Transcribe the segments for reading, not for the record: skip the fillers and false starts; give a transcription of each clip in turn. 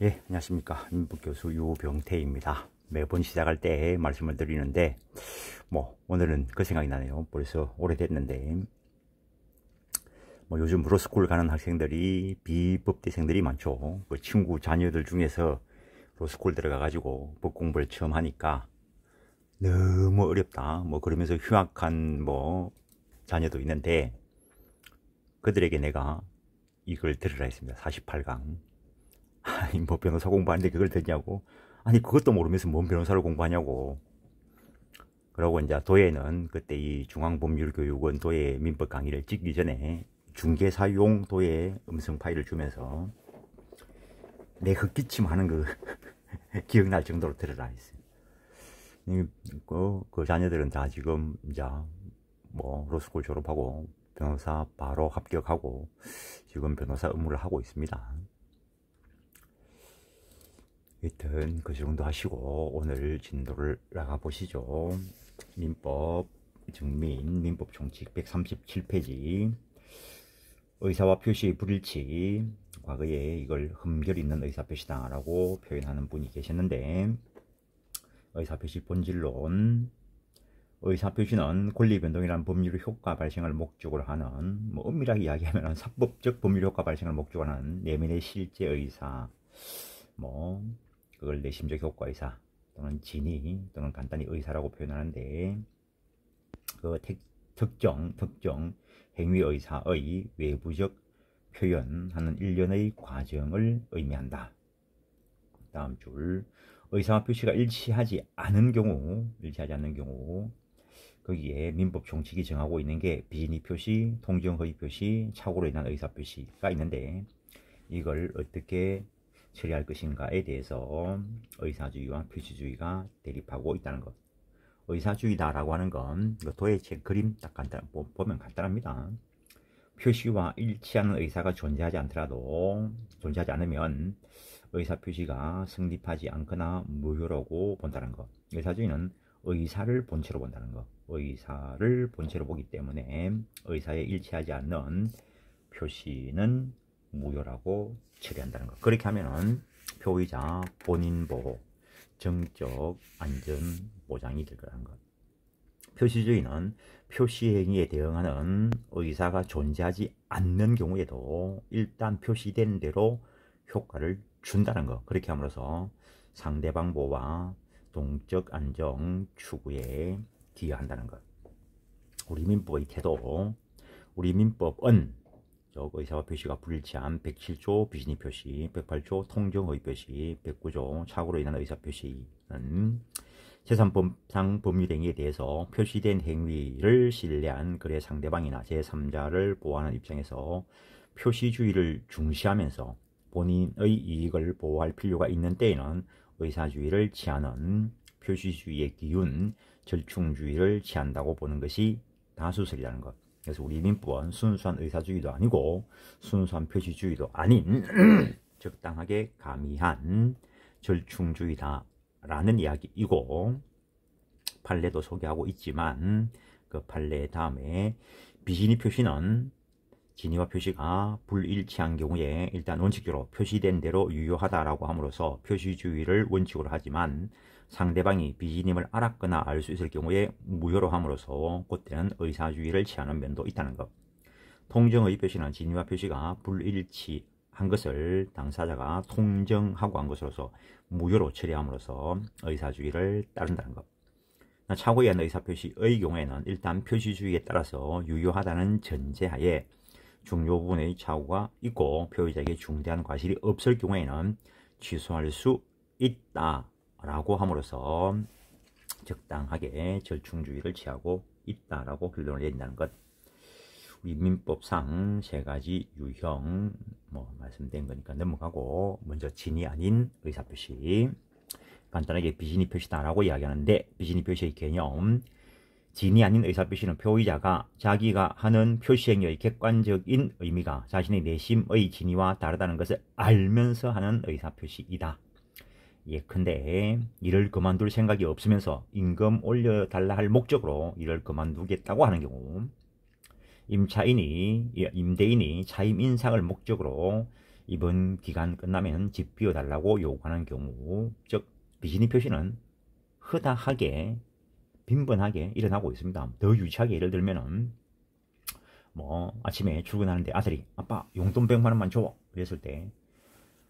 예, 안녕하십니까. 민법교수 유병태입니다. 매번 시작할 때 말씀을 드리는데, 오늘은 그 생각이 나네요. 벌써 오래됐는데, 요즘 로스쿨 가는 학생들이 비법대생들이 많죠. 그 친구 자녀들 중에서 로스쿨 들어가가지고 법 공부를 처음 하니까 너무 어렵다. 그러면서 휴학한 자녀도 있는데, 그들에게 내가 이걸 들으라 했습니다. 48강. 아니, 변호사 공부하는데 그걸 듣냐고. 아니, 그것도 모르면서 뭔 변호사를 공부하냐고. 그러고 이제 도예는 그때 이 중앙법률교육원 도예 민법 강의를 찍기 전에 중개사용 도예 음성 파일을 주면서 내 헛기침하는 그 기억날 정도로 들으라 했어요. 그 자녀들은 다 지금 이제 로스쿨 졸업하고 변호사 바로 합격하고 지금 변호사 업무를 하고 있습니다. 하여튼 그 정도 하시고 오늘 진도를 나가 보시죠. 민법 증민 민법 총칙 137페이지 의사와 표시의 불일치. 과거에 이걸 흠결 있는 의사표시다 라고 표현하는 분이 계셨는데, 의사표시 본질론, 의사표시는 권리변동이라는 법률 효과 발생을 목적으로 하는, 엄밀하게 이야기하면 사법적 법률 효과 발생을 목적으로 하는 내면의 실제 의사, 그걸 내심적 효과 의사 또는 진의 또는 간단히 의사라고 표현하는데, 그 특정 행위 의사의 외부적 표현하는 일련의 과정을 의미한다. 다음 줄, 의사와 표시가 일치하지 않는 경우 거기에 민법 총칙이 정하고 있는 게 비진의 표시, 통정허위 표시, 착오로 인한 의사 표시가 있는데, 이걸 어떻게 처리할 것인가에 대해서 의사주의와 표시주의가 대립하고 있다는 것. 의사주의다라고 하는 건 도예책 그림 딱 보면 간단합니다. 표시와 일치하는 의사가 존재하지 않으면 의사 표시가 성립하지 않거나 무효라고 본다는 것. 의사주의는 의사를 본체로 본다는 것. 의사를 본체로 보기 때문에 의사에 일치하지 않는 표시는 무효라고 처리한다는 것. 그렇게 하면은 표의자 본인 보호, 정적 안전 보장이 될 거라는 것. 표시주의는 표시행위에 대응하는 의사가 존재하지 않는 경우에도 일단 표시된 대로 효과를 준다는 것. 그렇게 함으로써 상대방 보호와 동적 안정 추구에 기여한다는 것. 우리 민법의 태도, 우리 민법은 의사와 표시가 불일치한 107조 비진의 표시, 108조 통정허위 표시, 109조 착오로 인한 의사 표시는 제3상 법률행위에 대해서 표시된 행위를 신뢰한 거래 상대방이나 제3자를 보호하는 입장에서 표시주의를 중시하면서 본인의 이익을 보호할 필요가 있는 때에는 의사주의를 취하는 표시주의의 기운, 절충주의를 취한다고 보는 것이 다수설이라는 것. 그래서 우리 민법은 순수한 의사주의도 아니고 순수한 표시주의도 아닌 적당하게 가미한 절충주의다라는 이야기이고, 판례도 소개하고 있지만 그 판례 다음에 비진의 표시는 진의와 표시가 불일치한 경우에 일단 원칙적으로 표시된 대로 유효하다라고 함으로써 표시주의를 원칙으로 하지만, 상대방이 비진임을 알았거나 알 수 있을 경우에 무효로 함으로써 그때는 의사주의를 취하는 면도 있다는 것. 통정의 표시는 진의와 표시가 불일치한 것을 당사자가 통정하고 한 것으로서 무효로 처리함으로써 의사주의를 따른다는 것. 착오에 의한 의사표시의 경우에는 일단 표시주의에 따라서 유효하다는 전제하에 중요 부분의 착오가 있고 표의자에게 중대한 과실이 없을 경우에는 취소할 수 있다라고 함으로써 적당하게 절충주의를 취하고 있다라고 결론을 내린다는 것. 우리 민법상 세 가지 유형 말씀드린 거니까 넘어가고, 먼저 진이 아닌 의사표시, 간단하게 비진의 표시다라고 이야기하는데, 비진의 표시의 개념, 진이 아닌 의사표시는 표의자가 자기가 하는 표시행위의 객관적인 의미가 자신의 내심의 진의와 다르다는 것을 알면서 하는 의사표시이다. 예컨대 일을 그만둘 생각이 없으면서 임금 올려달라 할 목적으로 일을 그만두겠다고 하는 경우, 임대인이 차임 인상을 목적으로 이번 기간 끝나면 집 비워달라고 요구하는 경우, 즉 비즈니 표시는 허다하게 빈번하게 일어나고 있습니다. 더 유치하게 예를 들면은 뭐 아침에 출근하는데 아들이 아빠 용돈 100만원만 줘 이랬을 때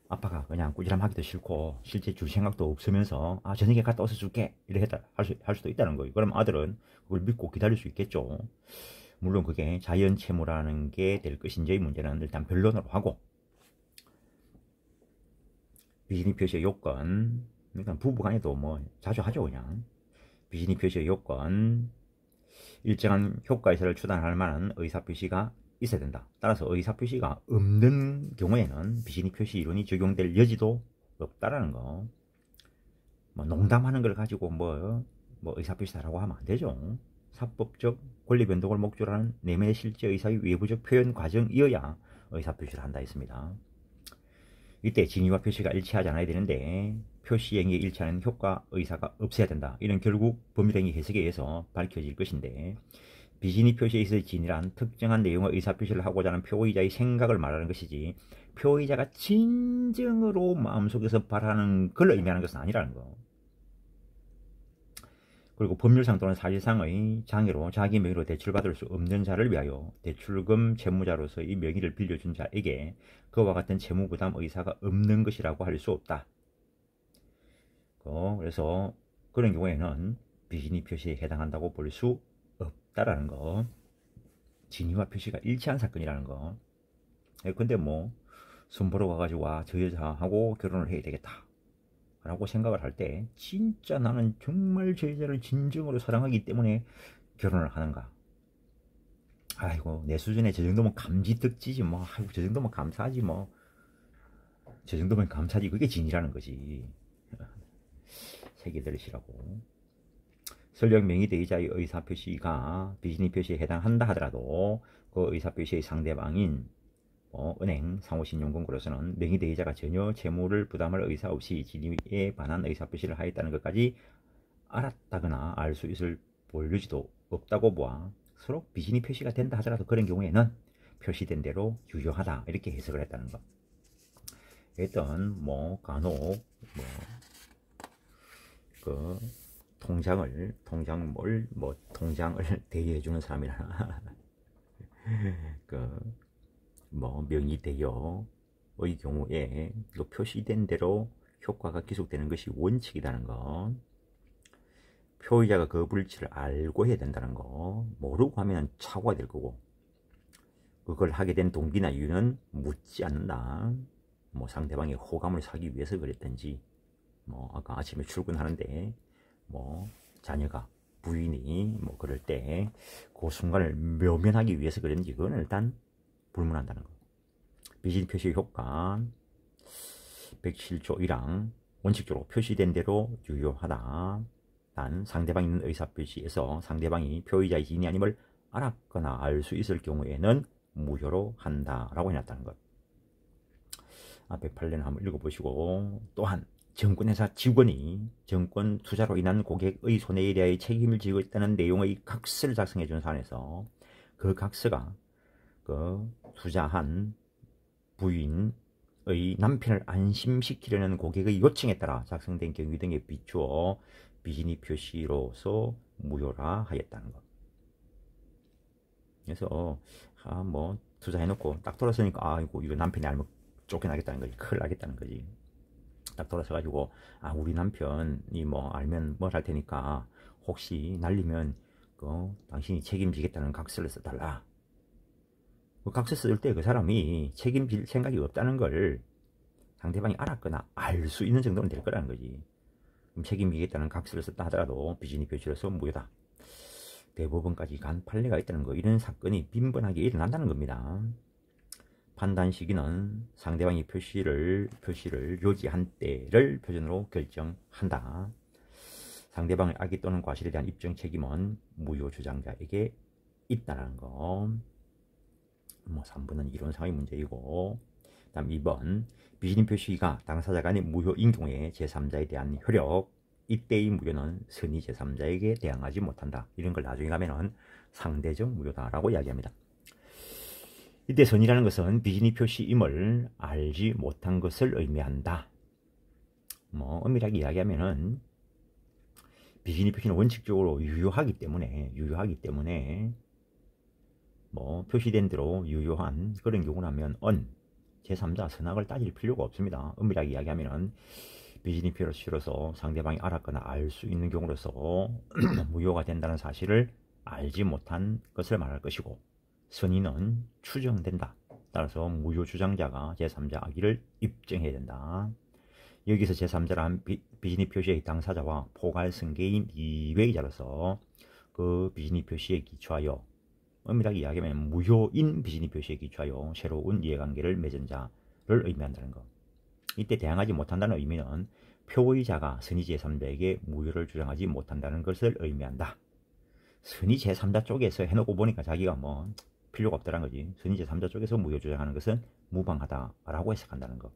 아빠가 그냥 꾸지람하기도 싫고 실제 줄 생각도 없으면서 아 저녁에 갔다 와서 줄게 이렇게 할 수도 있다는 거예요. 그럼 아들은 그걸 믿고 기다릴 수 있겠죠. 물론 그게 자연 채무라는 게 될 것인지의 문제는 일단 변론으로 하고, 비즈니 표시의 요건, 그러니까 부부간에도 뭐 자주 하죠. 그냥 비즈니 표시의 요건, 일정한 효과에서를 추단할 만한 의사표시가 있어야 된다. 따라서 의사표시가 없는 경우에는 비즈니 표시 이론이 적용될 여지도 없다라는 거. 뭐 농담하는 걸 가지고 뭐 의사표시다라고 하면 안 되죠. 사법적 권리 변동을 목적으로 하는 내면의 실제 의사의 외부적 표현 과정이어야 의사표시를 한다 했습니다. 이때 진위와 표시가 일치하지 않아야 되는데 표시행위에 일치하는 효과 의사가 없어야 된다. 이는 결국 법률행위 해석에 의해서 밝혀질 것인데, 비즈니 표시에 있어서 진위란 특정한 내용의 의사표시를 하고자 하는 표의자의 생각을 말하는 것이지 표의자가 진정으로 마음속에서 바라는 걸 의미하는 것은 아니라는 거. 그리고 법률상 또는 사실상의 장애로 자기 명의로 대출받을 수 없는 자를 위하여 대출금 채무자로서의 명의를 빌려준 자에게 그와 같은 채무부담 의사가 없는 것이라고 할 수 없다. 그래서 그런 경우에는 비즈니 표시에 해당한다고 볼 수 없다라는 거. 진위와 표시가 일치한 사건이라는 거. 근데 뭐 손보러 가가지고 저 여자하고 결혼을 해야 되겠다 라고 생각을 할 때 진짜 나는 정말 저 여자를 진정으로 사랑하기 때문에 결혼을 하는가. 아이고 내 수준에 저 정도면 감지덕지지 뭐. 아이고 저 정도면 감사하지 뭐. 저 정도면 감사하지. 그게 진이라는 거지. 새겨 들으시라고. 설령 명의대의자의 의사표시가 비즈니 표시에 해당한다 하더라도 그 의사표시의 상대방인 은행, 상호신용금고로서는 명의대의자가 전혀 채무를 부담할 의사 없이 진위에 반한 의사표시를 하였다는 것까지 알았다거나 알 수 있을 볼 여지도 없다고 보아 서로 비즈니 표시가 된다 하더라도 그런 경우에는 표시된 대로 유효하다 이렇게 해석을 했다는 것. 일단 뭐 간혹 그 통장을 대여해주는 사람이라 명의대여의 경우에 표시된 대로 효과가 기속되는 것이 원칙이라는 거. 표의자가 그 불일치를 알고 해야 된다는 거. 모르고 하면 착오가 될 거고, 그걸 하게 된 동기나 이유는 묻지 않는다. 뭐 상대방의 호감을 사기 위해서 그랬든지, 아까 아침에 출근하는데 자녀가 부인이 그럴 때 그 순간을 묘면하기 위해서 그랬는지 그건 일단 불문한다는 거. 비즈니 표시의 효과 107조 1항 원칙적으로 표시된 대로 유효하다. 단 상대방이 있는 의사표시에서 상대방이 표의자의 진위 아님을 알았거나 알 수 있을 경우에는 무효로 한다라고 해놨다는 것. 앞에 판례는 한번 읽어보시고, 또한 정권회사 직원이 정권 투자로 인한 고객의 손해에 대하여 책임을 지고 있다는 내용의 각서를 작성해 준 사안에서 그 각서가 그 투자한 부인의 남편을 안심시키려는 고객의 요청에 따라 작성된 경위 등에 비추어 비즈니 표시로서 무효라 하였다는 것. 그래서 투자해놓고 딱 돌아서니까 이거 남편이 알면 쫓겨나겠다는 거지. 큰일 나겠다는 거지. 딱 돌아서 가지고 우리 남편이 알면 뭘 할 테니까 혹시 날리면 당신이 책임지겠다는 각서를 써달라. 그 각서 쓸 때 그 사람이 책임질 생각이 없다는 걸 상대방이 알았거나 알 수 있는 정도는 될 거라는 거지. 그럼 책임지겠다는 각서를 썼다 하더라도 비즈니 표시로서 무효다. 대법원까지 간 판례가 있다는 거. 이런 사건이 빈번하게 일어난다는 겁니다. 판단 시기는 상대방이 표시를 요지한 때를 표준으로 결정한다. 상대방의 악의 또는 과실에 대한 입증 책임은 무효 주장자에게 있다는 거. 3번은 이론상의 문제이고, 다음 2번 비즈니 표시가 당사자 간의 무효인 경우에 제3자에 대한 효력, 이때의 무효는 선의 제3자에게 대항하지 못한다. 이런 걸 나중에 가면은 상대적 무효다라고 이야기합니다. 이때 선이라는 것은 비즈니 표시임을 알지 못한 것을 의미한다. 뭐 엄밀하게 이야기하면은 비즈니 표시는 원칙적으로 유효하기 때문에 뭐 표시된 대로 유효한 그런 경우라면 제3자 선악을 따질 필요가 없습니다. 엄밀하게 이야기하면은 비즈니 표시로서 상대방이 알았거나 알 수 있는 경우로서 무효가 된다는 사실을 알지 못한 것을 말할 것이고, 선의는 추정된다. 따라서 무효 주장자가 제3자 악의를 입증해야 된다. 여기서 제3자란 비즈니 표시의 당사자와 포괄 승계인 이외의자로서 그 비즈니 표시에 기초하여, 엄밀하게 이야기하면 무효인 비즈니 표시에 기초하여 새로운 이해관계를 맺은 자를 의미한다는 것. 이때 대항하지 못한다는 의미는 표의자가 선의 제3자에게 무효를 주장하지 못한다는 것을 의미한다. 선의 제3자 쪽에서 해놓고 보니까 자기가 뭐 필요가 없다는 거지. 선의 제3자 쪽에서 무효 주장하는 것은 무방하다라고 해석한다는 것.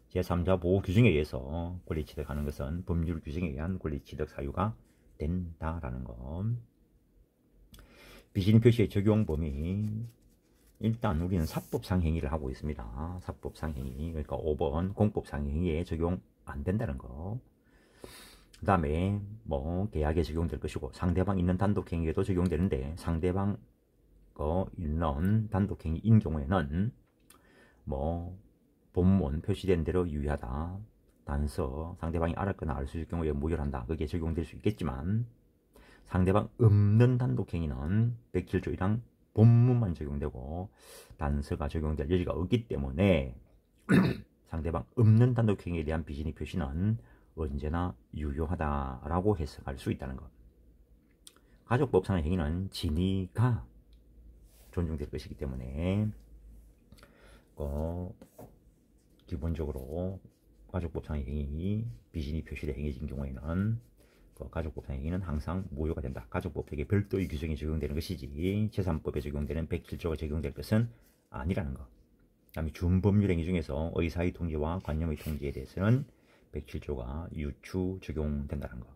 제3자 보호 규정에 의해서 권리 취득하는 것은 법률 규정에 의한 권리 취득 사유가 된다라는 것. 비즈니 표시의 적용 범위, 일단 우리는 사법상 행위를 하고 있습니다. 사법상 행위, 그러니까 5번 공법상 행위에 적용 안 된다는 거. 그 다음에 뭐 계약에 적용될 것이고, 상대방 있는 단독행위에도 적용되는데, 상대방 있는 단독행위인 경우에는 뭐 본문 표시된 대로 유의하다, 단서, 상대방이 알았거나 알 수 있을 경우에 무효한다, 그게 적용될 수 있겠지만, 상대방 없는 단독행위는 107조 1항 본문만 적용되고 단서가 적용될 여지가 없기 때문에 상대방 없는 단독행위에 대한 비즈니 표시는 언제나 유효하다라고 해석할 수 있다는 것. 가족법상의 행위는 진위가 존중될 것이기 때문에 기본적으로 가족법상의 행위, 비즈니 표시의 행위인 경우에는 가족법상의 행위는 항상 무효가 된다. 가족법에게 별도의 규정이 적용되는 것이지 제3법에 적용되는 107조가 적용될 것은 아니라는 것. 그 다음에 준법률 행위 중에서 의사의 통지와 관념의 통지에 대해서는 107조가 유추 적용된다는 것.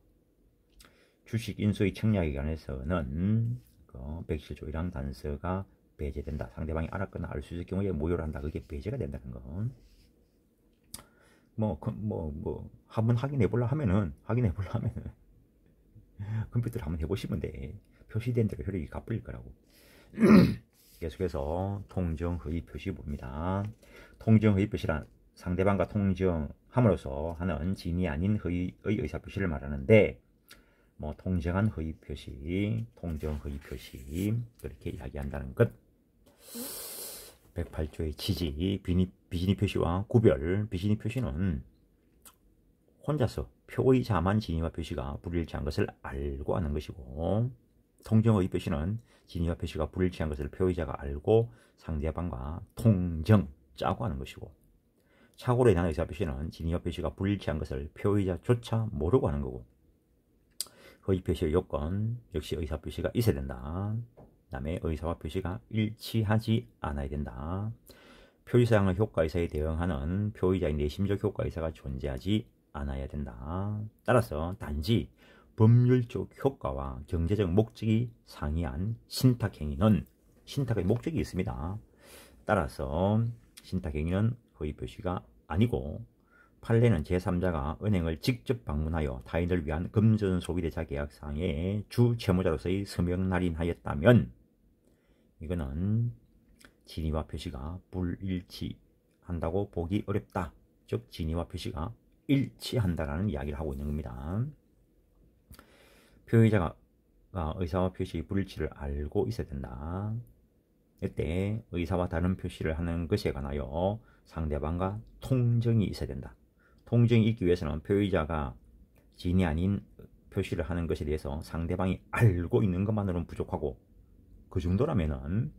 주식 인수의 청약에 관해서는 107조 1항 단서가 배제된다. 상대방이 알았거나 알 수 있을 경우에 무효를 한다. 그게 배제가 된다는 것. 한번 확인해 보려 하면은 컴퓨터를 한번 해보시면 돼. 표시된 대로 효력이 갚을 거라고. 계속해서 통정허위 표시 봅니다. 통정허위 표시란 상대방과 통정함으로써 하는 진이 아닌 허위의 의사표시를 말하는데, 뭐 통정한 허위 표시, 통정허위 표시 그렇게 이야기한다는 것. 108조의 취지, 비즈니 표시와 구별. 비즈니 표시는 혼자서 표의자만 진위와 표시가 불일치한 것을 알고 하는 것이고, 통정의 표시는 진위와 표시가 불일치한 것을 표의자가 알고 상대방과 통정, 짜고 하는 것이고, 착오로 인한 의사표시는 진위와 표시가 불일치한 것을 표의자조차 모르고 하는 거고, 허위 표시의 요건 역시 의사표시가 있어야 된다. 그 다음에 의사와 표시가 일치하지 않아야 된다. 표시사항의 효과의사에 대응하는 표의자의 내심적 효과의사가 존재하지 않아야 된다. 따라서 단지 법률적 효과와 경제적 목적이 상이한 신탁행위는, 신탁의 목적이 있습니다. 따라서 신탁행위는 허위표시가 아니고, 판례는 제3자가 은행을 직접 방문하여 타인을 위한 금전 소비대차 계약상의 주 채무자로서의 서명 날인하였다면 이거는 진위와 표시가 불일치한다고 보기 어렵다. 즉 진위와 표시가 일치한다라는 이야기를 하고 있는 겁니다. 표의자가 의사와 표시의 불일치를 알고 있어야 된다. 이때 의사와 다른 표시를 하는 것에 관하여 상대방과 통정이 있어야 된다. 통정이 있기 위해서는 표의자가 진이 아닌 표시를 하는 것에 대해서 상대방이 알고 있는 것만으로는 부족하고, 그 정도라면은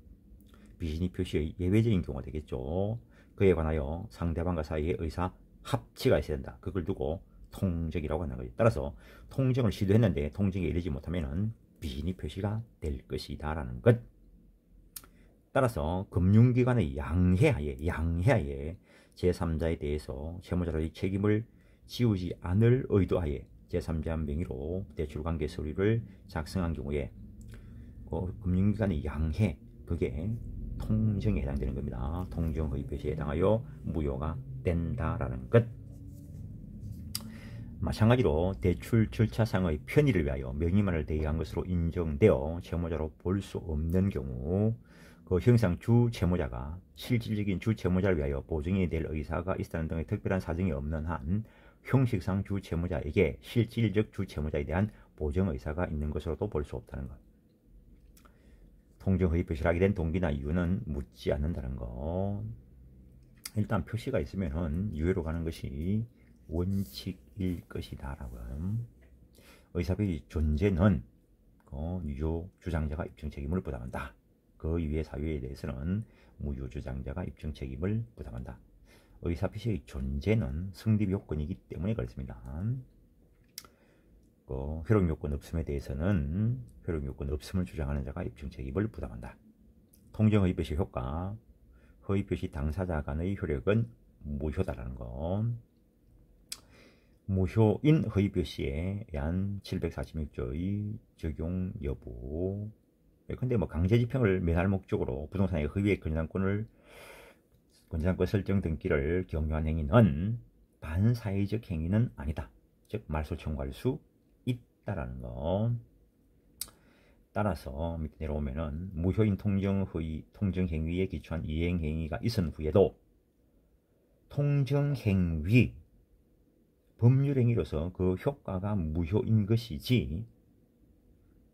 비즈니 표시의 예외적인 경우가 되겠죠. 그에 관하여 상대방과 사이에 의사 합치가 있어야 된다. 그걸 두고 통정이라고 하는 거죠. 따라서 통정을 시도했는데 통정에 이르지 못하면은 비즈니 표시가 될 것이다 라는 것. 따라서 금융기관의 양해하에 제3자에 대해서 채무자의 책임을 지우지 않을 의도하에 제3자 명의로 대출관계 서류를 작성한 경우에 금융기관의 양해, 그게 통정에 해당되는 겁니다. 통정 허위 표시에 해당하여 무효가 된다라는 것. 마찬가지로 대출 절차상의 편의를 위하여 명의만을 대행한 것으로 인정되어 채무자로 볼 수 없는 경우 그 형상 주 채무자가 실질적인 주 채무자를 위하여 보증이 될 의사가 있다는 등의 특별한 사정이 없는 한 형식상 주 채무자에게 실질적 주 채무자에 대한 보증 의사가 있는 것으로도 볼 수 없다는 것. 통정 허위 표시를 하게 된 동기나 이유는 묻지 않는다는 것. 일단 표시가 있으면은 유예로 가는 것이 원칙일 것이다 라고요. 의사표시 존재는 유효 주장자가 입증 책임을 부담한다. 그 이외의 사유에 대해서는 무효 주장자가 입증 책임을 부담한다. 의사표시의 존재는 성립 요건이기 때문에 그렇습니다. 효력 요건 없음에 대해서는 효력 요건 없음을 주장하는 자가 입증 책임을 부담한다. 통정 허위 표시 효과, 허위 표시 당사자 간의 효력은 무효다라는 거. 무효인 허위 표시에 의한 746조의 적용 여부. 근데 강제 집행을 면할 목적으로 부동산의 허위의 권장권 설정 등기를 경유한 행위는 반사회적 행위는 아니다. 즉 말소 청구할 수 있다라는 거. 따라서 밑에 내려오면은 무효인 통정 행위에 기초한 이행 행위가 있은 후에도 통정 행위 법률 행위로서 그 효과가 무효인 것이지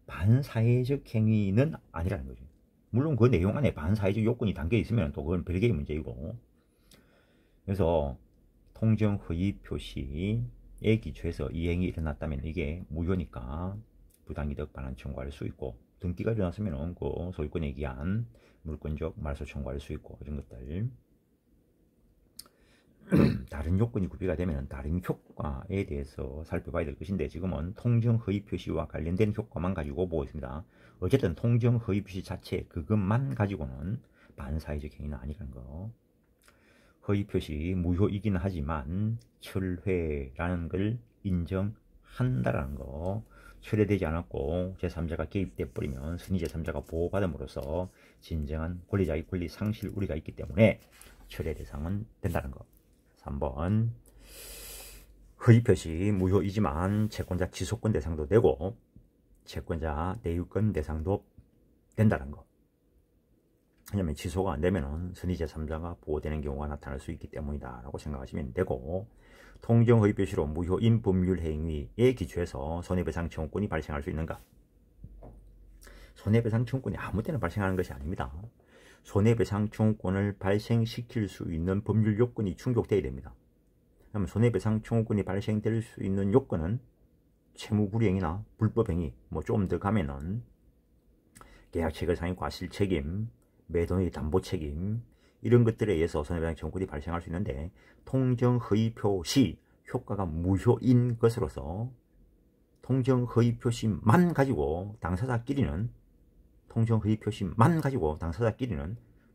반사회적 행위는 아니라는 거죠. 물론 그 내용 안에 반사회적 요건이 담겨 있으면 또 그건 별개의 문제이고. 그래서 통정 허위 표시에 기초해서 이행이 일어났다면 이게 무효니까 부당이득 반환 청구할 수 있고, 등기가 일어났으면 그 소유권에 기한 물권적 말소 청구할 수 있고, 이런 것들. 다른 요건이 구비가 되면 다른 효과에 대해서 살펴봐야 될 것인데, 지금은 통정 허위 표시와 관련된 효과만 가지고 보고 있습니다. 어쨌든 통정 허위 표시 자체 그것만 가지고는 반사회적 행위는 아니라는 거. 허위 표시 무효이긴 하지만 철회라는 걸 인정한다라는 거. 철회되지 않았고 제3자가 개입돼 버리면 선의 제3자가 보호받음으로써 진정한 권리자의 권리 상실 우려가 있기 때문에 철회 대상은 된다는 거. 3번 허위 표시 무효이지만 채권자 지속권 대상도 되고 채권자 내유권 대상도 된다는 거. 왜냐면 지소가 안 되면 선의 제3자가 보호되는 경우가 나타날 수 있기 때문이다 라고 생각하시면 되고, 통정 허위 표시로 무효인 법률 행위에 기초해서 손해배상 청구권이 발생할 수 있는가? 손해배상 청구권이 아무 때나 발생하는 것이 아닙니다. 손해배상 청구권을 발생시킬 수 있는 법률 요건이 충족되어야 됩니다. 그러면 손해배상 청구권이 발생될 수 있는 요건은 채무불이행위나 불법행위, 좀 더 가면은 계약체결상의 과실책임, 매도의 담보책임, 이런 것들에 의해서 손해배상 청구권이 발생할 수 있는데, 통정 허위 표시 효과가 무효인 것으로서 통정 허위 표시만 가지고 당사자끼리는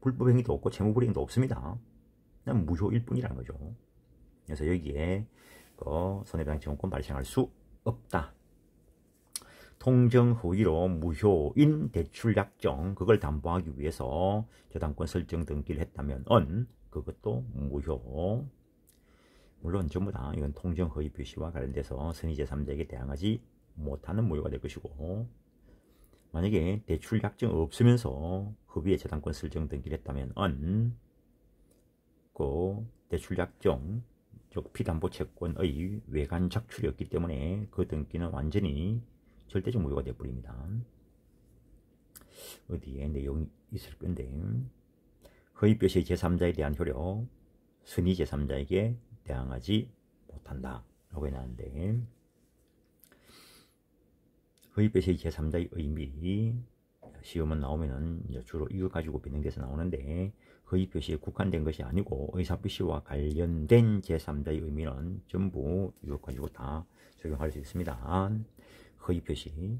불법행위도 없고 채무불이행도 없습니다. 그냥 무효일 뿐이라는 거죠. 그래서 여기에 손해배상 청구권 발생할 수 없다. 통정 허위로 무효인 대출 약정, 그걸 담보하기 위해서 저당권 설정 등기를 했다면 그것도 무효. 물론 전부 다 이건 통정 허위 표시와 관련돼서 선의 제3자에게 대항하지 못하는 무효가 될 것이고, 만약에 대출 약정 없으면서 허위의 저당권 설정 등기를 했다면 그 대출 약정, 즉 피담보 채권의 외관 작출이었기 때문에 그 등기는 완전히 절대적 무효가 되어버립니다. 어디에 내용이 있을 건데, 허위 표시의 제3자에 대한 효력, 선의 제3자에게 대항하지 못한다 라고 해놨는데, 허위 표시의 제3자의 의미, 시험은 나오면은 주로 이거 가지고 변형돼서 나오는데, 허위 표시에 국한된 것이 아니고 의사표시와 관련된 제3자의 의미는 전부 이거 가지고 다 적용할 수 있습니다. 허위 표시,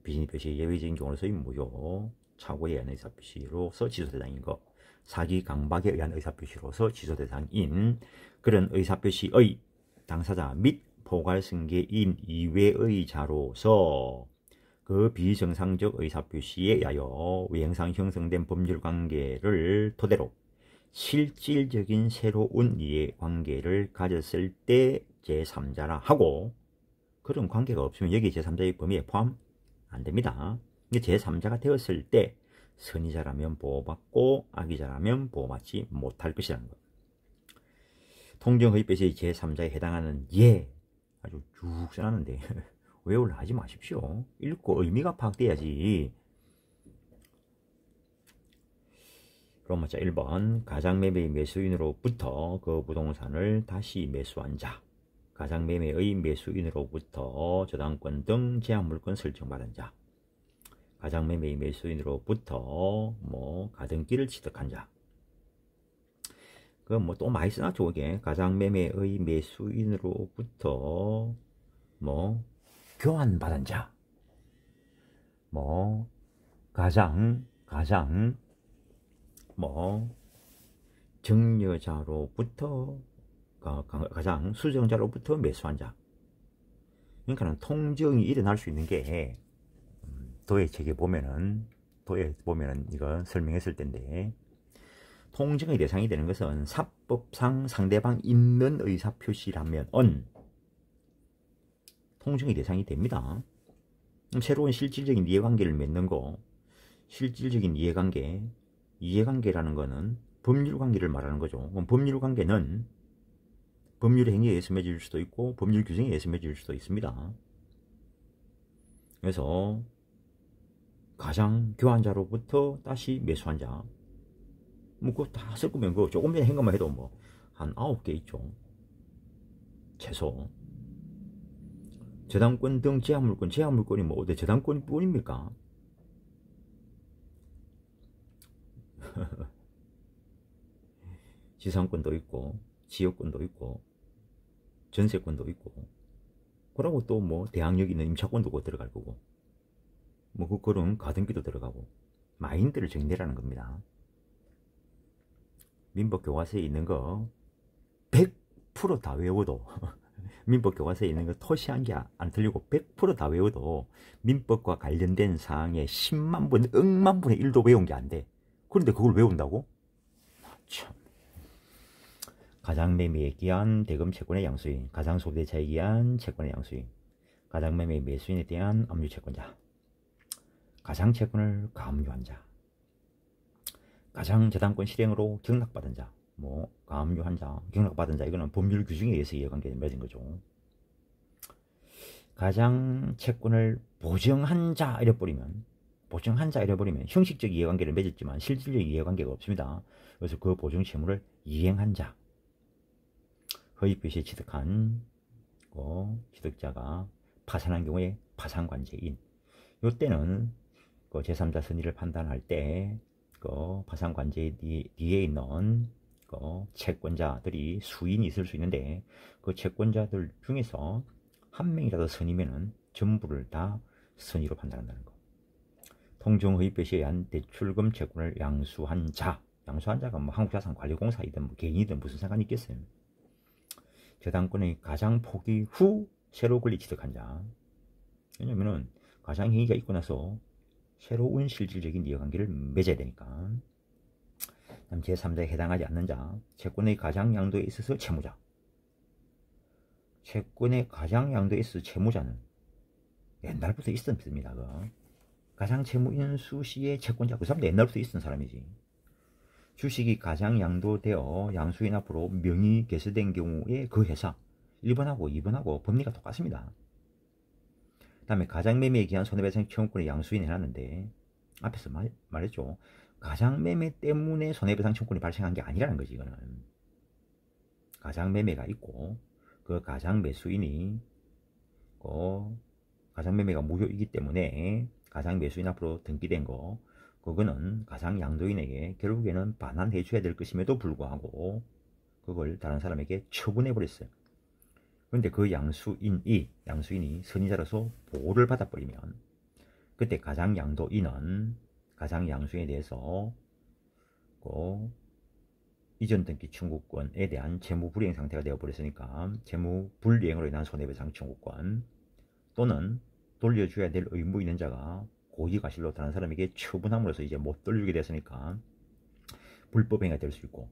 비즈니 표시 예외적인 경우로서의 무효, 착오에 의한 의사표시로서 취소대상인 것, 사기 강박에 의한 의사표시로서 취소대상인 그런 의사표시의 당사자 및 포괄승계인 이외의 자로서 그 비정상적 의사표시에 의하여 외형상 형성된 법률관계를 토대로 실질적인 새로운 이해관계를 가졌을 때 제3자라 하고, 그런 관계가 없으면 여기 제3자의 범위에 포함 안 됩니다. 제3자가 되었을 때 선의자라면 보호받고 악의자라면 보호받지 못할 것이라는 것. 통정허위표시 제3자에 해당하는 예, 아주 쭉 써놨는데 외우려 하지 마십시오. 읽고 의미가 파악돼야지. 그럼 자 1번 가장매매의 매수인으로부터 그 부동산을 다시 매수한 자, 가장매매의 매수인으로부터 저당권 등 제한물권 설정받은 자, 가장매매의 매수인으로부터 가등기를 취득한 자. 그 또 많이 써놨죠. 이게 가장매매의 매수인으로부터 교환받은 자, 가장 정려자로부터 가장 수정자로부터 매수한 자. 그러니까는 통정이 일어날 수 있는 게 도예책에 보면은 이거 설명했을 텐데, 통정의 대상이 되는 것은 사법상 상대방 있는 의사표시라면 통정의 대상이 됩니다. 새로운 실질적인 이해관계를 맺는 거, 실질적인 이해관계라는 거는 법률관계를 말하는 거죠. 그럼 법률관계는 법률 행위에 의해서 맺을 수도 있고 법률 규정에 의해서 맺을 수도 있습니다. 그래서 가장 교환자로부터 다시 매수한 자, 그거 다 쓸 거면 그거 조금 전에 한 것만 해도 한 9개 있죠. 최소. 저당권 등 제한물권이 어디 저당권뿐입니까? 지상권도 있고 지역권도 있고 전세권도 있고, 그러고 또 대항력 있는 임차권도 들어갈 거고, 그런 가등기도 들어가고, 마인드를 정리하라는 겁니다. 민법교과서에 있는 거 100% 다 외워도 민법교과서에 있는 거 토시한 게 안 틀리고 100% 다 외워도 민법과 관련된 사항에 10만 분, 억만 분의 1도 외운 게 안 돼. 그런데 그걸 외운다고? 참. 가장매매에 기한 대금 채권의 양수인, 가장소비자에 기한 채권의 양수인, 가장매매 매수인에 대한 압류채권자, 가장채권을 가압류한 자, 가장저당권 실행으로 경락받은 자, 가압류한 자, 경락받은 자, 이거는 법률 규정에 의해서 이해관계가 맺은 거죠. 가장채권을 보증한 자 이래버리면 형식적 이해관계를 맺었지만 실질적 이해관계가 없습니다. 그래서 그 보증채무를 이행한 자, 허위표시에 취득한 취득자가 파산한 경우에 파산관제인. 이때는 제3자 선의를 판단할 때 파산관제 뒤에 있는 채권자들이 수인이 있을 수 있는데, 그 채권자들 중에서 한 명이라도 선이면은 전부를 다 선의로 판단한다는 거. 통정허위표시에 의한 대출금 채권을 양수한 자가 한국자산관리공사이든 개인이든 무슨 상관이 있겠어요. 저당권의 가장 포기 후 새로 권리 취득한 자. 왜냐면은 가장행위가 있고 나서 새로운 실질적인 이해관계를 맺어야 되니까. 제3자에 해당하지 않는 자, 채권의 가장 양도에 있어서 채무자. 채권의 가장 양도에 있어서 채무자는 옛날부터 있었습니다. 가장 채무 인수 시의 채권자, 그 사람도 옛날부터 있었던 사람이지. 주식이 가장 양도되어 양수인 앞으로 명의 개설된 경우에 그 회사 1번하고 2번하고 법리가 똑같습니다. 그 다음에 가장매매에 기한 손해배상 청구권을 양수인 해놨는데, 앞에서 말했죠. 가장매매 때문에 손해배상 청구권이 발생한 게 아니라는 거지. 이거는 가장매매가 있고 그 가장매수인이 가장매매가 무효이기 때문에 가장매수인 앞으로 등기된 거, 그거는 가장양도인에게 결국에는 반환해 줘야 될 것임에도 불구하고 그걸 다른 사람에게 처분해 버렸어요. 그런데 그 양수인이 선의자로서 보호를 받아버리면, 그때 가장양도인은 가장양수인에 대해서 이전 등기 청구권에 대한 채무불이행 상태가 되어버렸으니까 채무불이행으로 인한 손해배상 청구권 또는 돌려줘야 될 의무 있는 자가 고의과실로 다른 사람에게 처분함으로써 이제 못 돌리게 됐으니까 불법행위가 될 수 있고,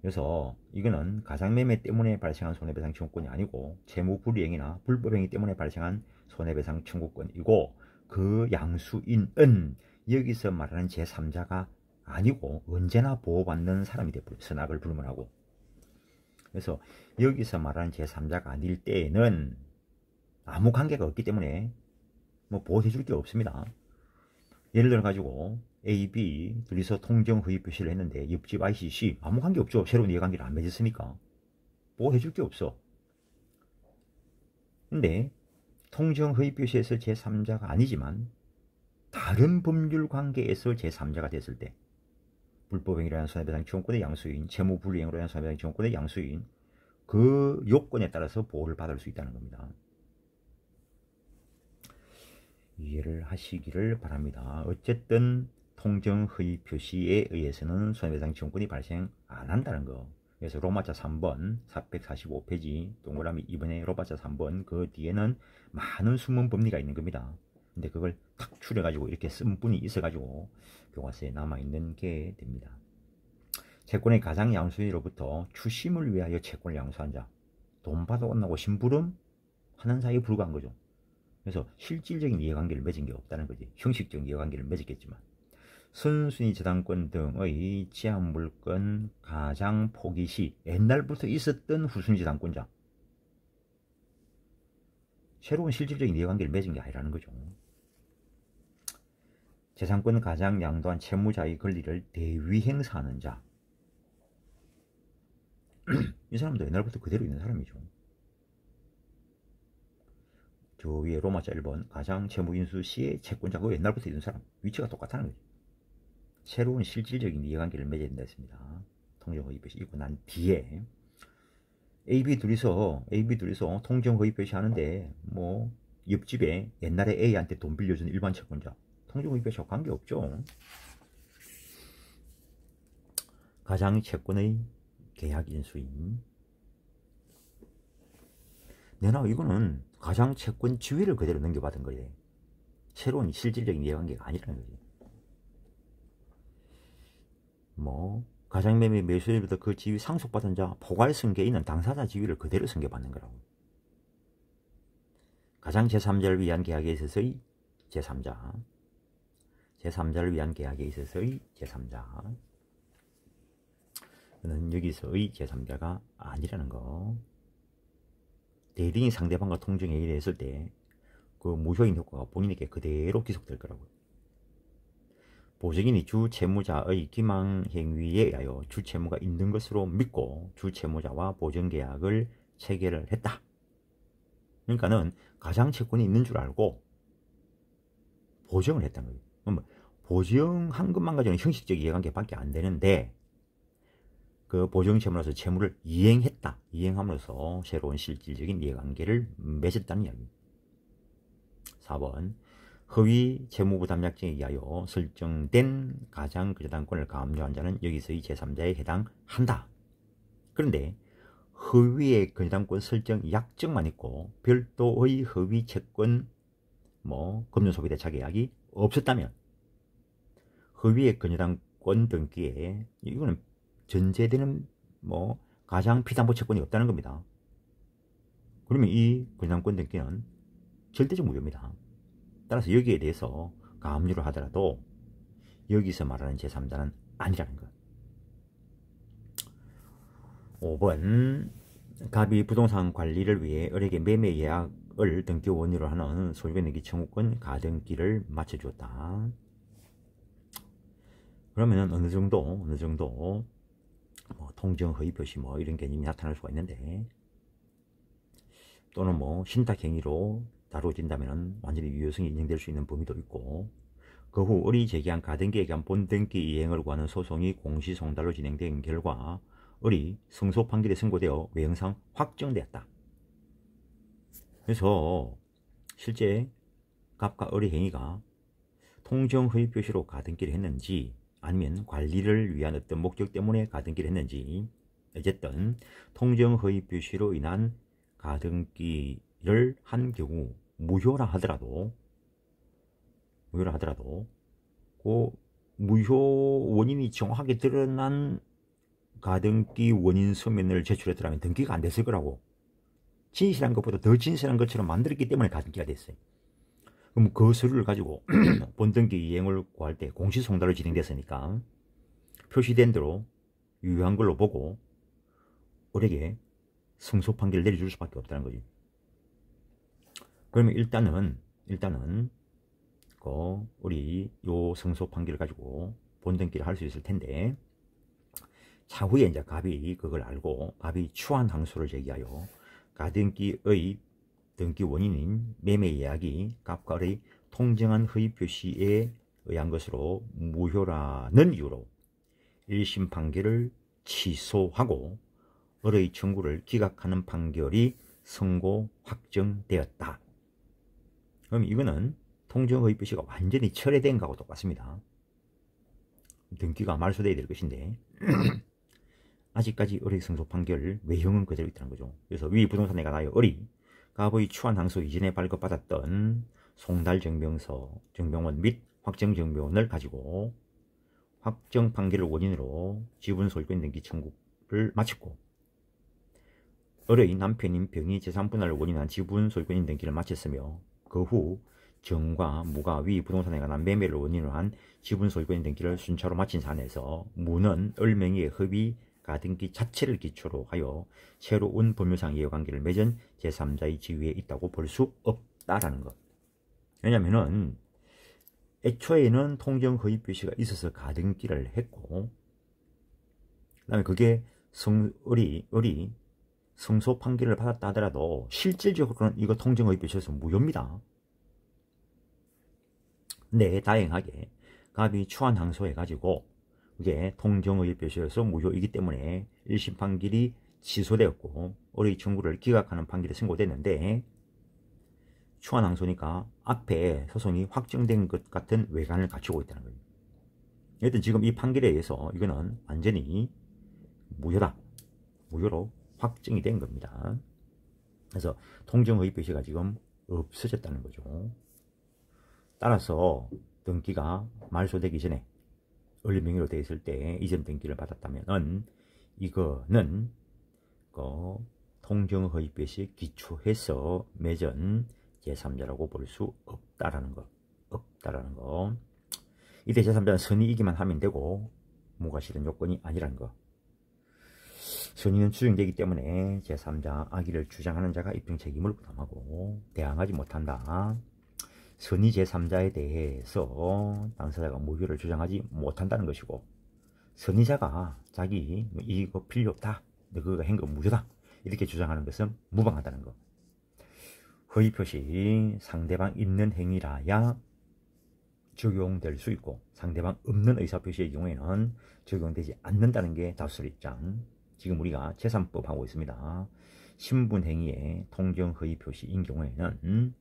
그래서 이거는 가상매매 때문에 발생한 손해배상 청구권이 아니고 채무불이행이나 불법행위 때문에 발생한 손해배상 청구권이고, 그 양수인은 여기서 말하는 제3자가 아니고 언제나 보호받는 사람이 돼버려요. 선악을 불문하고. 그래서 여기서 말하는 제3자가 아닐 때에는 아무 관계가 없기 때문에 뭐 보호해 줄 게 없습니다. 예를 들어 가지고 A, B 둘이서 통정 허위 표시를 했는데 옆집 ICC 아무 관계 없죠. 새로운 이해관계를 안 맺었으니까 보호해 줄 게 없어. 근데 통정 허위 표시에서 제3자가 아니지만 다른 법률 관계에서 제3자가 됐을 때, 불법행위로 인한 손해배상 지원권의 양수인, 채무불이행으로 인한 손해배상 지원권의 양수인, 그 요건에 따라서 보호를 받을 수 있다는 겁니다. 이해를 하시기를 바랍니다. 어쨌든 통정 허위 표시에 의해서는 손해배상 지원권이 발생 안 한다는 거. 그래서 로마자 3번 445페이지 동그라미 2번에 로마자 3번 그 뒤에는 많은 숨은 법리가 있는 겁니다. 근데 그걸 탁 추려가지고 이렇게 쓴 분이 있어가지고 교과서에 남아있는 게 됩니다. 채권의 가장 양수인으로부터 추심을 위하여 채권을 양수한 자, 돈 받아 온다고 심부름 하는 사이에 불과한 거죠. 그래서 실질적인 이해관계를 맺은 게 없다는 거지. 형식적인 이해관계를 맺었겠지만 선순위 저당권 등의 제한물권 가장 포기 시 옛날부터 있었던 후순위 저당권자, 새로운 실질적인 이해관계를 맺은 게 아니라는 거죠. 재산권 가장 양도한 채무자의 권리를 대위 행사하는 자, 이 사람도 옛날부터 그대로 있는 사람이죠. 저 위에 로마자 1번 가장 채무인수 시의 채권자가 옛날부터 있는 사람, 위치가 똑같다는 거죠. 새로운 실질적인 이해관계를 맺어야 된다 했습니다. 통정허위 표시 있고 난 뒤에 A, B 둘이서 통정허위 표시 하는데 뭐 옆집에 옛날에 A한테 돈 빌려준 일반 채권자, 통정허위 표시와 관계없죠. 가장 채권의 계약인수인, 내나 이거는 가장 채권 지위를 그대로 넘겨받은 거예요. 새로운 실질적인 이해관계가 아니라는 거지. 뭐 가장매매 매수일부터 그 지위 상속받은 자 포괄승계에 있는 당사자 지위를 그대로 승계받는 거라고. 가장 제3자를 위한 계약에 있어서의 제3자, 제3자를 위한 계약에 있어서의 제3자, 그는 여기서의 제3자가 아니라는 거. 대리인이 상대방과 통정행위를 했을 때 그 무효인 효과가 본인에게 그대로 기속될 거라고요. 보증인이 주채무자의 기망행위에 의하여 주채무가 있는 것으로 믿고 주채무자와 보증계약을 체결을 했다. 그러니까는 가장채권이 있는 줄 알고 보증을 했다는 거예요. 그럼 보증한 것만 가지고는 형식적 이해관계밖에 안 되는데 그 보증채무로서 채무를 이행했다. 이행함으로써 새로운 실질적인 이해관계를 맺었다는 이야기입니다. 4번 허위 채무부담약정에 의하여 설정된 가장저당권을 감조한 자는 여기서의 제3자에 해당한다. 그런데 허위의 근저당권 설정 약정만 있고 별도의 허위 채권 금융소비대차 계약이 없었다면 허위의 근저당권 등기에 이거는 전제되는 가장피담보 채권이 없다는 겁니다. 그러면 이 근저당권 등기는 절대적 무효입니다. 따라서 여기에 대해서 가압류를 하더라도 여기서 말하는 제3자는 아니라는 것. 5번 갑이 부동산 관리를 위해 을에게 매매 예약을 등기 원유로 하는 소유권 등기 청구권 가등기를 맞춰주었다. 그러면 어느 정도 통정 허위 표시 이런 개념이 나타날 수가 있는데, 또는 신탁행위로 다뤄진다면 완전히 유효성이 인정될 수 있는 범위도 있고, 그 후 을이 제기한 가등기에 대한 본등기 이행을 구하는 소송이 공시송달로 진행된 결과 을이 승소 판결이 선고되어 외형상 확정되었다. 그래서 실제 갑과 을의 행위가 통정 허위 표시로 가등기를 했는지 아니면 관리를 위한 어떤 목적 때문에 가등기를 했는지, 어쨌든 통정 허위 표시로 인한 가등기를 한 경우 무효라 하더라도 무효라 하더라도 그 무효 원인이 정확하게 드러난 가등기 원인 서면을 제출했더라면 등기가 안 됐을 거라고. 진실한 것보다 더 진실한 것처럼 만들었기 때문에 가등기가 됐어요. 그럼 그 서류를 가지고 본등기 이행을 구할 때 공시송달로 진행됐으니까 표시된 대로 유효한 걸로 보고 을에게 승소 판결을 내려줄 수밖에 없다는 거지. 그러면 일단은 우리 요 승소 판결을 가지고 본등기를 할 수 있을 텐데, 차후에 이제 갑이 그걸 알고 갑이 추한 항소를 제기하여 가등기의 등기 원인인 매매 예약이 갑과 을의 통정한 허위 표시에 의한 것으로 무효라는 이유로 1심 판결을 취소하고 을의 청구를 기각하는 판결이 선고 확정되었다. 그럼 이거는 통정 허위 표시가 완전히 철회된 거하고 똑같습니다. 등기가 말소돼야 될 것인데 아직까지 을의 승소 판결 외형은 그대로 있다는 거죠. 그래서 위 부동산에 관하여 을이 갑의 추한 항소 이전에 발급받았던 송달 증명원 및 확정 증명원을 가지고 확정 판결을 원인으로 지분 소유권 등기 청구를 마쳤고, 을의 남편인 병이 재산 분할을 원인한 지분 소유권 등기를 마쳤으며, 그 후 정과 무가 위 부동산에 관한 매매를 원인으로 한 지분 소유권 등기를 순차로 마친 사안에서 무는 을 명의의 hợp의 가등기 자체를 기초로 하여 새로운 법률상 이해관계를 맺은 제3자의 지위에 있다고 볼 수 없다라는 것. 왜냐면은 애초에는 통정 허위 표시가 있어서 가등기를 했고, 그 다음에 그게 을이 승소 판결을 받았다 하더라도 실질적으로는 이거 통정 허위 표시에서 무효입니다. 근데 다행하게 갑이 추한 항소해가지고 이게 통정의 표시에서 무효이기 때문에 1심 판결이 취소되었고 을의 청구를 기각하는 판결이 선고됐는데, 추한 항소니까 앞에 소송이 확정된 것 같은 외관을 갖추고 있다는 거예요. 여튼 지금 이 판결에 의해서 이거는 완전히 무효로 확정이 된 겁니다. 그래서 통정의 표시가 지금 없어졌다는 거죠. 따라서 등기가 말소되기 전에 을 명의로 되어 있을 때 이전 등기를 받았다면 이거는 통정 허위 표시에 기초해서 맺은 제3자라고 볼 수 없다라는 거. 이때 제3자는 선의이기만 하면 되고 무가 실현 요건이 아니라는 거. 선의는 추정되기 때문에 제3자 악의를 주장하는 자가 입증 책임을 부담하고 대항하지 못한다. 선의 제3자에 대해서 당사자가 무효를 주장하지 못한다는 것이고, 선의자가 자기 이거 필요 없다, 너 그거 한 거 무효다 이렇게 주장하는 것은 무방하다는 것. 허위 표시 상대방 있는 행위라야 적용될 수 있고 상대방 없는 의사표시의 경우에는 적용되지 않는다는 게 다수의 입장. 지금 우리가 재산법 하고 있습니다. 신분행위의 통정 허위 표시인 경우에는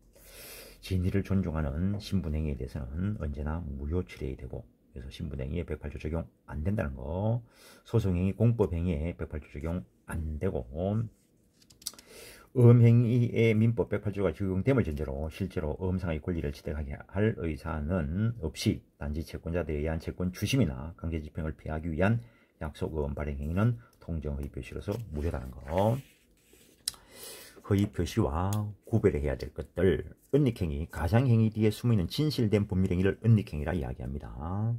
진위를 존중하는 신분행위에 대해서는 언제나 무효 처리해야 되고, 그래서 신분행위에 108조 적용 안 된다는 거, 소송행위 공법행위에 108조 적용 안 되고, 음행위에 민법 108조가 적용됨을 전제로 실제로 음상의 권리를 취득하게 할 의사는 없이 단지 채권자들에 의한 채권 추심이나 강제집행을 피하기 위한 약속 음 발행 행위는 통정 허위 표시로서 무효라는 거. 허위 표시와 구별해야 될 것들. 은닉행위, 가상행위 뒤에 숨어있는 진실된 법률행위를 은닉행위라 이야기합니다.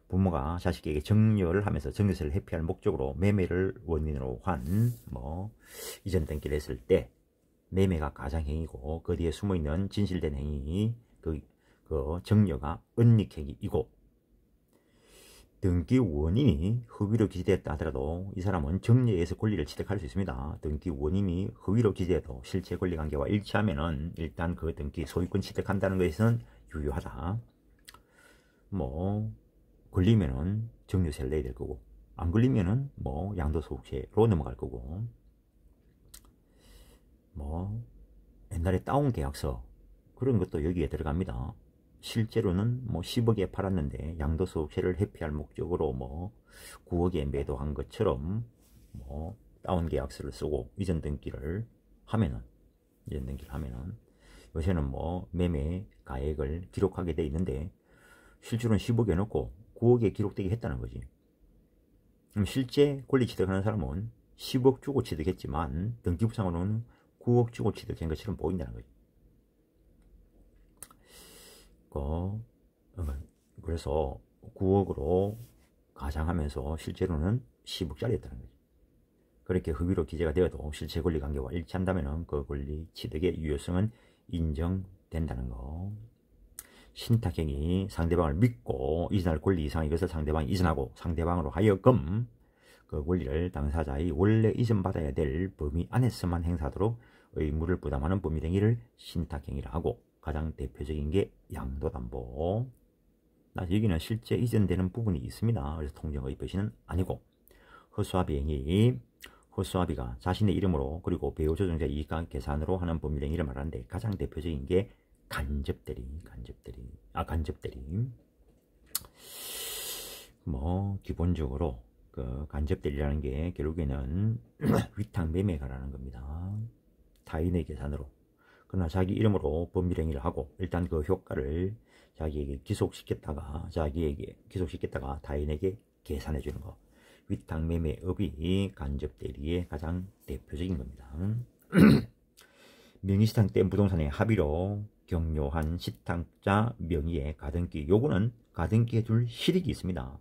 부모가 자식에게 정려를 하면서 정려세를 회피할 목적으로 매매를 원인으로 한 이전 등기를 했을 때 매매가 가상행위고 그 뒤에 숨어있는 진실된 행위, 그 정려가 은닉행위이고, 등기 원인이 허위로 기재되었다 하더라도 이 사람은 정려에서 권리를 취득할 수 있습니다. 등기 원인이 허위로 기재해도 실체 권리관계와 일치하면은 일단 그 등기 소유권 취득한다는 것은 유효하다. 걸리면은 정려세를 내야 될 거고, 안 걸리면은 양도소득세로 넘어갈 거고, 옛날에 다운 계약서 그런 것도 여기에 들어갑니다. 실제로는 10억에 팔았는데 양도소득세를 회피할 목적으로 9억에 매도한 것처럼 다운 계약서를 쓰고 이전 등기를 하면은 요새는 뭐 매매 가액을 기록하게 돼 있는데 실제로는 10억에 넣고 9억에 기록되게 했다는 거지. 그럼 실제 권리 취득하는 사람은 10억 주고 취득했지만 등기부상으로는 9억 주고 취득한 것처럼 보인다는 거지. 그래서 9억으로 가장하면서 실제로는 10억짜리였다는 거지. 그렇게 흡의로 기재가 되어도 실체 권리 관계와 일치한다면 그 권리 취득의 유효성은 인정된다는 거. 신탁행위, 상대방을 믿고 이전할 권리 이상의 것을 상대방이 이전하고 상대방으로 하여금 그 권리를 당사자의 원래 이전받아야 될 범위 안에서만 행사하도록 의무를 부담하는 법률 행위를 신탁행위라 하고, 가장 대표적인 게 양도담보. 여기는 실제 이전되는 부분이 있습니다. 그래서 통정의 표시는 아니고, 허수아비 행위, 허수아비가 자신의 이름으로 그리고 배우 조정자 이익과 계산으로 하는 법률 행위를 말하는데 가장 대표적인 게 간접대리. 뭐 기본적으로 그 간접대리라는 게 결국에는 위탁매매가라는 겁니다. 타인의 계산으로. 그러나 자기 이름으로 법률 행위를 하고 일단 그 효과를 자기에게 기속시켰다가 타인에게 계산해 주는 거. 위탁매매업이 간접대리의 가장 대표적인 겁니다. 명의시탁된 부동산의 합의로 경료한 시탁자 명의의 가등기, 요거는 가등기에 줄 실익이 있습니다.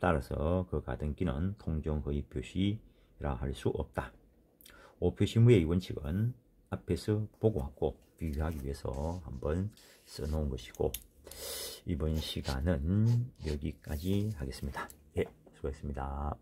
따라서 그 가등기는 통정허위 표시라 할 수 없다. 오표시무의 원칙은 앞에서 보고 왔고 비교하기 위해서 한번 써놓은 것이고, 이번 시간은 여기까지 하겠습니다. 예, 수고했습니다.